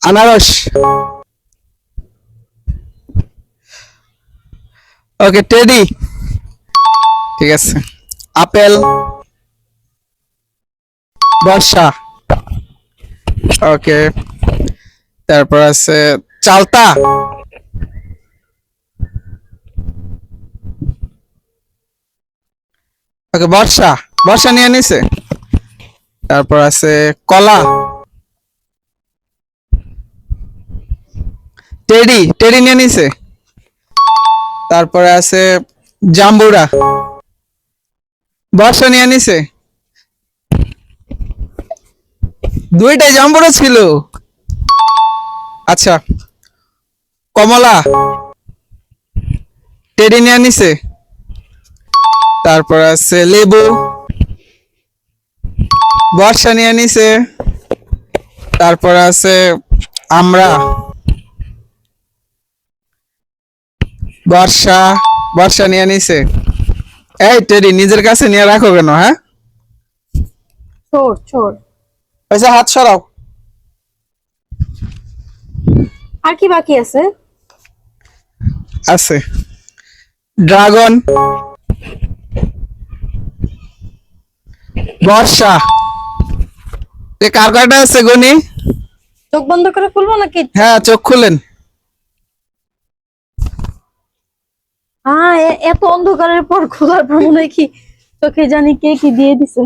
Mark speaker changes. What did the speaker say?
Speaker 1: আনারস। ওকে, টেডি। ঠিক আছে। আপেল। বর্ষা। ওকে, তারপর আছে চালতা। ওকে, বর্ষা। বর্ষা নিয়ে নিছে। তারপর আছে কলা। টেডি। টেডি নিয়ে নিছে। তারপরে আছে জাম্বুরা। বর্ষা নিয়ে নিছে। দুইটাই জাম্বুরা ছিল। আচ্ছা, কমলা। টেডি নিয়ে নিছে। তারপর আছে লেবু। বর্ষা নিয়ে নিছে। তারপর আছে আমরা। বর্ষা। বর্ষা নিয়ে নিছে। এই টেডি, নিজের কাছে নিয়ে রাখো কেন? হ্যাঁ,
Speaker 2: চোর চোর।
Speaker 1: পয়সা হাত সরাও।
Speaker 2: আর কি বাকি আছে?
Speaker 1: আছে ড্রাগন। বর্ষা। কার কয়টা আছে গনি?
Speaker 2: চোখ বন্ধ করে খুলবো নাকি?
Speaker 1: হ্যাঁ, চোখ খুলেন।
Speaker 2: হ্যাঁ, এত অন্ধকারের পর খোলার পর মনে হয় কি চোখে জানি কে কি দিয়ে দিছে।